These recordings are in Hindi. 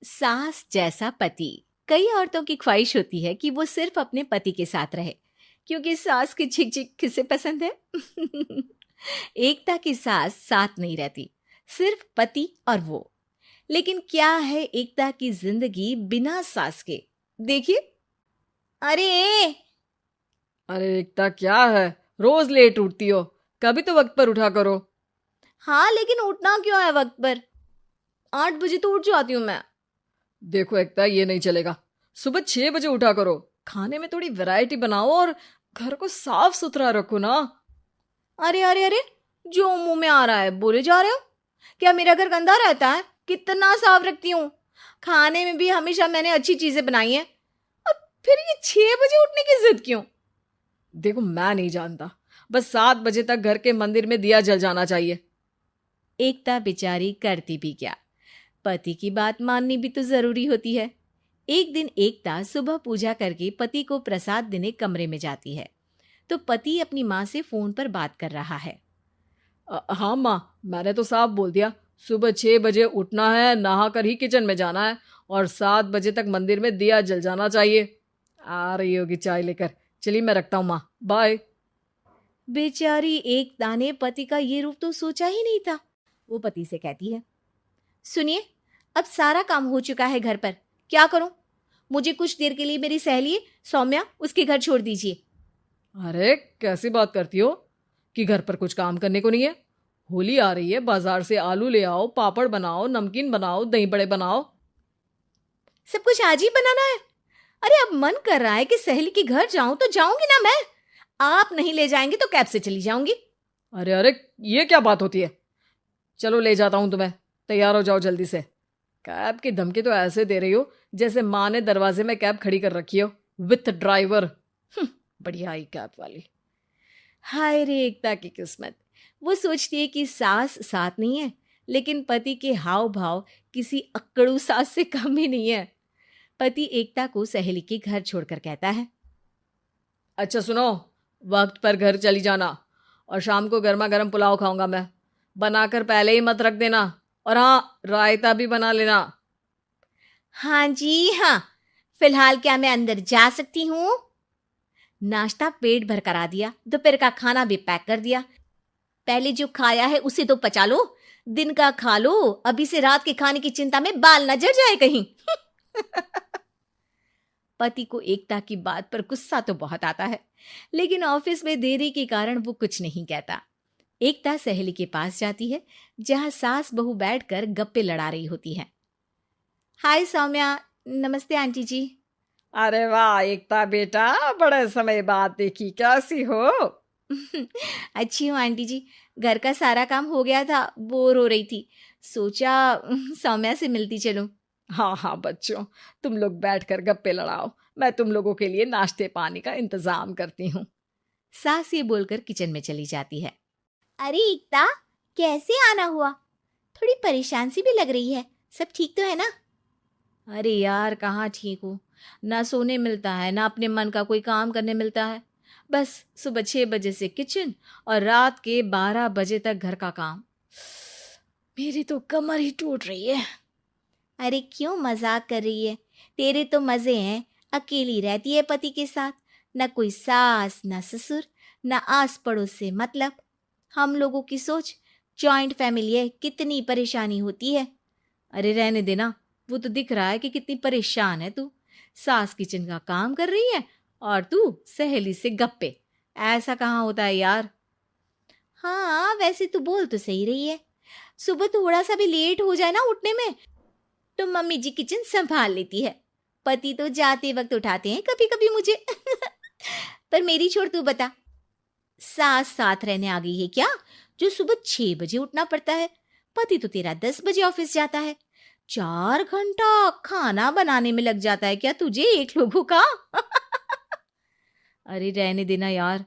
सास जैसा पति। कई औरतों की ख्वाहिश होती है कि वो सिर्फ अपने पति के साथ रहे, क्योंकि सास की झिक झिक किसे पसंद है। एकता की सास साथ नहीं रहती, सिर्फ पति और वो। लेकिन क्या है एकता की जिंदगी बिना सास के? देखिए। अरे अरे एकता, क्या है? रोज लेट उठती हो। कभी तो वक्त पर उठा करो। हाँ, लेकिन उठना क्यों है वक्त पर? 8 बजे तो उठ जाती हूँ मैं। देखो एकता, ये नहीं चलेगा। सुबह 6 बजे उठा करो। खाने में थोड़ी वैरायटी बनाओ और घर को साफ सुथरा रखो ना। अरे अरे अरे, जो मुंह में आ रहा है बोले जा रहे हो। क्या मेरा घर गंदा रहता है? कितना साफ रखती हूँ। खाने में भी हमेशा मैंने अच्छी चीजें बनाई हैं। और फिर ये 6 बजे उठने की जिद क्यों? देखो, मैं नहीं जानता। बस 7 बजे तक घर के मंदिर में दिया जल जाना चाहिए। एकता बेचारी करती भी क्या, पति की बात माननी भी तो जरूरी होती है। एक दिन एकता सुबह पूजा करके पति को प्रसाद देने कमरे में जाती है, तो पति अपनी माँ से फोन पर बात कर रहा है। हाँ माँ, मैंने तो साफ बोल दिया। सुबह 6 बजे उठना है, नहा कर ही किचन में जाना है और 7 बजे तक मंदिर में दिया जल जाना चाहिए। आ रही होगी चाय लेकर। चलिए, मैं रखता हूँ माँ, बाय। बेचारी एकता ने पति का ये रूप तो सोचा ही नहीं था। वो पति से कहती है, सुनिए, अब सारा काम हो चुका है घर पर, क्या करूं? मुझे कुछ देर के लिए मेरी सहेली सौम्या उसके घर छोड़ दीजिए। अरे कैसी बात करती हो कि घर पर कुछ काम करने को नहीं है? होली आ रही है, बाजार से आलू ले आओ, पापड़ बनाओ, नमकीन बनाओ, दही बड़े बनाओ। सब कुछ आज ही बनाना है? अरे अब मन कर रहा है कि सहेली के घर जाऊं तो जाऊंगी ना मैं। आप नहीं ले जाएंगे तो कैब से चली जाऊंगी। अरे अरे, ये क्या बात होती है? चलो ले जाता हूँ तुम्हें। तैयार हो जाओ जल्दी से। कैब की धमकी तो ऐसे दे रही हो जैसे माँ ने दरवाजे में कैब खड़ी कर रखी हो, विथ ड्राइवर। बढ़िया आई कैब वाली। हाय रे एकता की किस्मत। वो सोचती है कि सास साथ नहीं है, लेकिन पति के हाव भाव किसी अक्कड़ू सास से कम ही नहीं है। पति एकता को सहेली के घर छोड़कर कहता है, अच्छा सुनो, वक्त पर घर चली जाना और शाम को गर्मा गर्म पुलाव खाऊंगा मैं। बनाकर पहले ही मत रख देना। और हाँ, रायता भी बना लेना। हाँ जी हाँ, फिलहाल क्या मैं अंदर जा सकती हूँ? नाश्ता पेट भर करा दिया, दोपहर का खाना भी पैक कर दिया। पहले जो खाया है उसे तो पचा लो, दिन का खा लो, अभी से रात के खाने की चिंता में बाल न जल जाए कहीं। पति को एकता की बात पर गुस्सा तो बहुत आता है, लेकिन ऑफिस में देरी के कारण वो कुछ नहीं कहता। एकता सहेली के पास जाती है, जहां सास बहू बैठकर गप्पे लड़ा रही होती है। हाय सौम्या। नमस्ते आंटी जी। अरे वाह एकता बेटा, बड़े समय बाद देखी, कैसी हो? अच्छी हूँ आंटी जी। घर का सारा काम हो गया था, बोर हो रही थी, सोचा सौम्या से मिलती चलूं। हाँ हाँ बच्चों, तुम लोग बैठकर गप्पे लड़ाओ। मैं तुम लोगों के लिए नाश्ते पानी का इंतजाम करती हूँ। सास ये बोलकर किचन में चली जाती है। अरे एकता, कैसे आना हुआ? थोड़ी परेशान सी भी लग रही है, सब ठीक तो है ना? अरे यार, कहाँ ठीक हूँ। ना सोने मिलता है, ना अपने मन का कोई काम करने मिलता है। बस सुबह 6 बजे से किचन और रात के 12 बजे तक घर का काम। मेरी तो कमर ही टूट रही है। अरे क्यों मजाक कर रही है? तेरे तो मजे हैं, अकेली रहती है पति के साथ, न कोई सास न ससुर, न आस पड़ोस से मतलब। हम लोगों की सोच, जॉइंट फैमिली है, कितनी परेशानी होती है। अरे रहने देना, वो तो दिख रहा है कि कितनी परेशान है तू। सास किचन का काम कर रही है और तू सहेली से गप्पे। ऐसा कहाँ होता है यार। हाँ वैसे तू बोल तो सही रही है। सुबह थोड़ा सा भी लेट हो जाए ना उठने में, तो मम्मी जी किचन संभाल लेती है। पति तो जाते वक्त उठाते हैं कभी कभी मुझे। पर मेरी छोड़, तू बता, सास साथ रहने आ गई है क्या, जो सुबह 6 बजे उठना पड़ता है? पति तो तेरा 10 बजे ऑफिस जाता है। 4 घंटा खाना बनाने में लग जाता है क्या तुझे एक लोगों का? अरे रहने देना यार,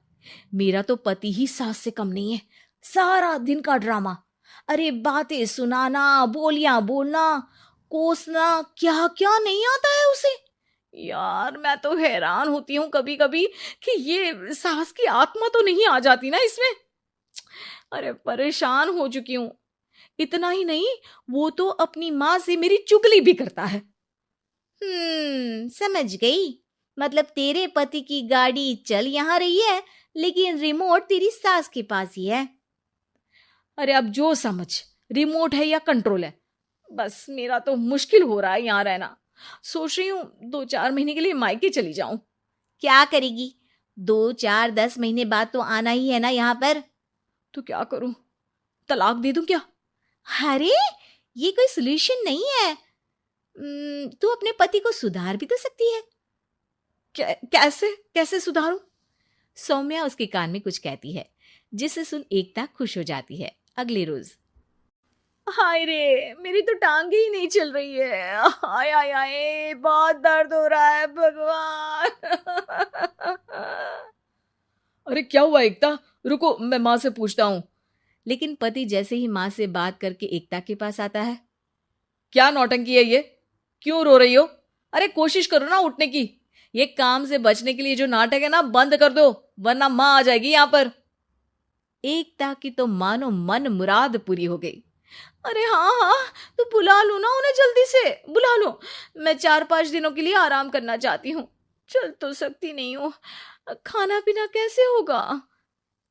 मेरा तो पति ही सास से कम नहीं है। सारा दिन का ड्रामा, अरे बातें सुनाना, बोलियां बोलना, कोसना, क्या क्या नहीं आता है उसे। यार मैं तो हैरान होती हूँ कभी कभी कि ये सास की आत्मा तो नहीं आ जाती ना इसमें। अरे परेशान हो चुकी हूँ। इतना ही नहीं, वो तो अपनी माँ से मेरी चुगली भी करता है। समझ गई। मतलब तेरे पति की गाड़ी चल यहाँ रही है, लेकिन रिमोट तेरी सास के पास ही है। अरे अब जो समझ, रिमोट है या कंट्रोल है, बस मेरा तो मुश्किल हो रहा है यहाँ रहना। सोच रही हूँ 2-4 महीने के लिए मायके चली जाऊं। क्या करेगी? 2-4-10 महीने बाद तो आना ही है ना यहाँ पर। तो क्या करूं, तलाक दे दूं क्या? अरे ये कोई सोल्यूशन नहीं है। तू अपने पति को सुधार भी तो सकती है। कैसे कैसे सुधारूं? सौम्या उसके कान में कुछ कहती है, जिसे सुन एकता खुश हो जाती है। अगले रोज, हाय रे, मेरी तो टांगे ही नहीं चल रही है। हाय हाय हाय, बहुत दर्द हो रहा है भगवान। अरे क्या हुआ एकता, रुको मैं माँ से पूछता हूँ। लेकिन पति जैसे ही माँ से बात करके एकता के पास आता है। क्या नौटंकी है ये, क्यों रो रही हो? अरे कोशिश करो ना उठने की। ये काम से बचने के लिए जो नाटक है ना, बंद कर दो, वरना माँ आ जाएगी यहाँ पर। एकता की तो मानो मन मुराद पूरी हो गई। अरे हाँ हाँ, तो बुला लो ना उन्हें, जल्दी से बुला लो। मैं 4-5 दिनों के लिए आराम करना चाहती हूँ, चल तो सकती नहीं हूँ। खाना पीना कैसे होगा?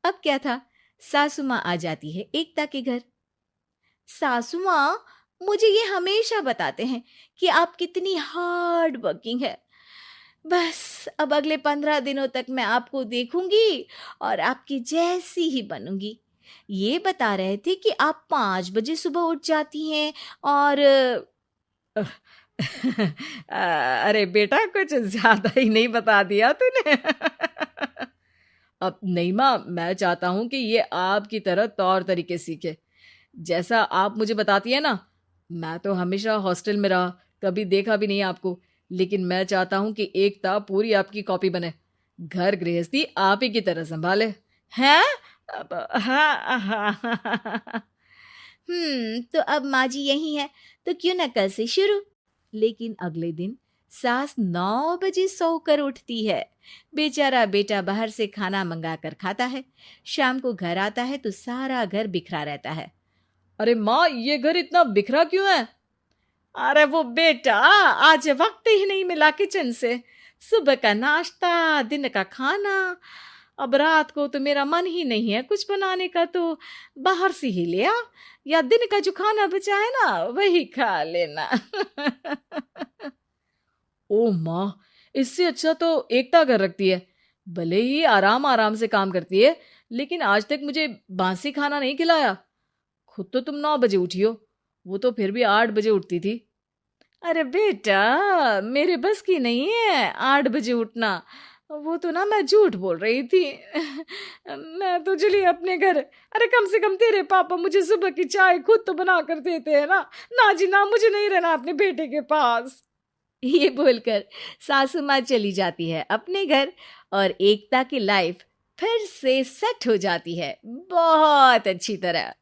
अब क्या था, सासू माँ आ जाती है एकता के घर। सासू माँ, मुझे ये हमेशा बताते हैं कि आप कितनी हार्ड वर्किंग है। बस अब अगले 15 दिनों तक मैं आपको देखूंगी और आपकी जैसी ही बनूंगी। ये बता रहे थे कि आप 5 बजे सुबह उठ जाती हैं और अरे बेटा, कुछ ज्यादा ही नहीं बता दिया तूने। अब नहीं माँ, मैं चाहता हूं कि ये आपकी तरह तौर तरीके सीखे, जैसा आप मुझे बताती है ना। मैं तो हमेशा हॉस्टल में रहा, कभी देखा भी नहीं आपको, लेकिन मैं चाहता हूं कि एकता पूरी आपकी कॉपी बने, घर गृहस्थी आप ही की तरह संभाले। हैं? हाँ हाँ। तो अब माँ जी यही है, तो क्यों न कल से शुरू। लेकिन अगले दिन सास 9 बजे सोकर उठती है। बेचारा बेटा बाहर से खाना मंगा कर खाता है। शाम को घर आता है तो सारा घर बिखरा रहता है। अरे माँ, ये घर इतना बिखरा क्यों है? अरे वो बेटा, आज वक्त ही नहीं मिला किचन से। सुबह का नाश्ता, दिन का खाना, अब रात को तो मेरा मन ही नहीं है कुछ बनाने का, तो बाहर से ही ले आ, या दिन का जो खाना बचा है ना वही खा लेना। ओ माँ, इससे अच्छा तो एकता घर रखती है। भले ही आराम आराम से काम करती है, लेकिन आज तक मुझे बासी खाना नहीं खिलाया। खुद तो तुम 9 बजे उठी हो, वो तो फिर भी 8 बजे उठती थी। अरे बेटा, मेरे बस की नहीं है 8 बजे उठना, वो तो ना मैं झूठ बोल रही थी। मैं तो चली अपने घर। अरे कम से कम तेरे पापा मुझे सुबह की चाय खुद तो बना कर देते हैं ना। ना जी ना, मुझे नहीं रहना अपने बेटे के पास। ये बोलकर सासू माँ चली जाती है अपने घर और एकता की लाइफ फिर से सेट हो जाती है बहुत अच्छी तरह।